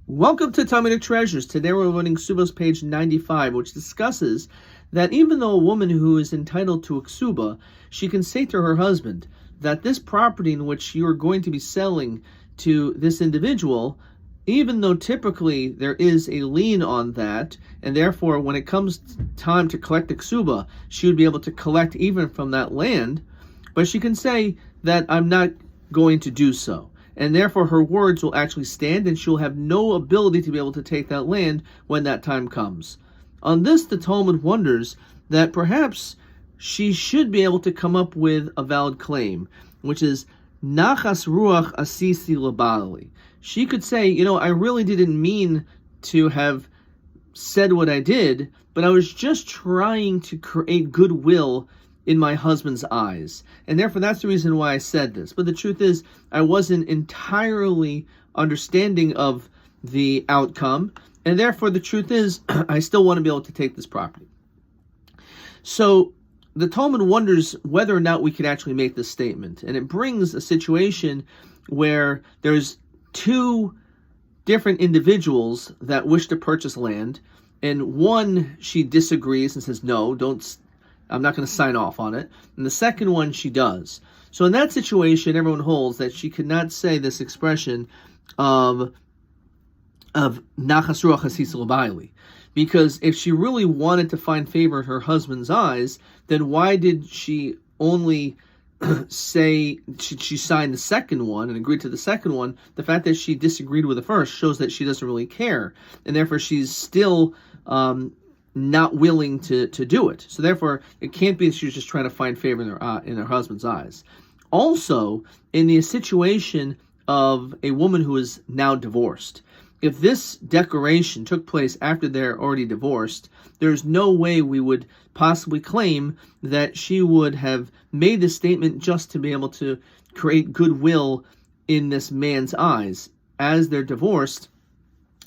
Welcome to Talmudic Treasures. Today we're learning Ksubos page 95, which discusses that even though a woman who is entitled to a ksuba, she can say to her husband that this property in which you are going to be selling to this individual, even though typically there is a lien on that, and therefore when it comes time to collect the ksuba, she would be able to collect even from that land, but she can say that I'm not going to do so. And therefore her words will actually stand, and she'll have no ability to be able to take that land when that time comes. On this, the Talmud wonders that perhaps she should be able to come up with a valid claim, which is Nachas Ruach Asisi Labali. She could say, I really didn't mean to have said what I did, but I was just trying to create goodwill in my husband's eyes. And therefore that's the reason why I said this. But the truth is, I wasn't entirely understanding of the outcome, and therefore the truth is, I still want to be able to take this property. So the Talmud wonders whether or not we could actually make this statement. And it brings a situation where there's two different individuals that wish to purchase land, and one, she disagrees and says, no, I'm not going to sign off on it. And the second one, she does. So in that situation, everyone holds that she could not say this expression of Nachas Ruach Hasis L'Baili. Because if she really wanted to find favor in her husband's eyes, then why did she only say she signed the second one and agreed to the second one? The fact that she disagreed with the first shows that she doesn't really care. And therefore she's still not willing to do it. So therefore, it can't be that she was just trying to find favor in her husband's eyes. Also, in the situation of a woman who is now divorced, if this declaration took place after they're already divorced, there's no way we would possibly claim that she would have made this statement just to be able to create goodwill in this man's eyes. As they're divorced,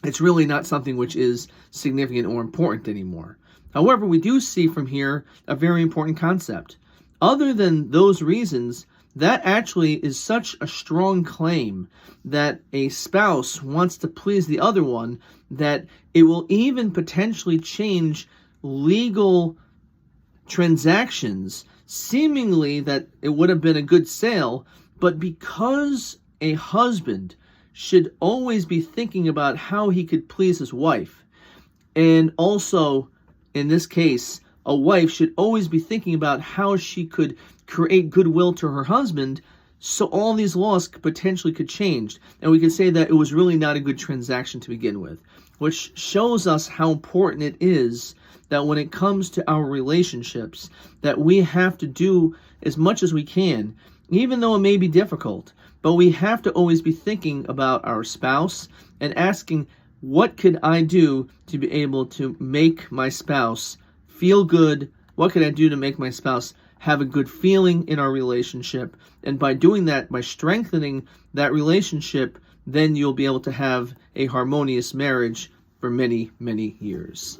it's really not something which is significant or important anymore. However, we do see from here a very important concept. Other than those reasons, that actually is such a strong claim that a spouse wants to please the other one that it will even potentially change legal transactions, seemingly that it would have been a good sale, but because a husband should always be thinking about how he could please his wife. And also, in this case, a wife should always be thinking about how she could create goodwill to her husband, so all these laws potentially could change. And we could say that it was really not a good transaction to begin with, which shows us how important it is that when it comes to our relationships, that we have to do as much as we can, even though it may be difficult. But we have to always be thinking about our spouse and asking, what could I do to be able to make my spouse feel good? What could I do to make my spouse have a good feeling in our relationship? And by doing that, by strengthening that relationship, then you'll be able to have a harmonious marriage for many, many years.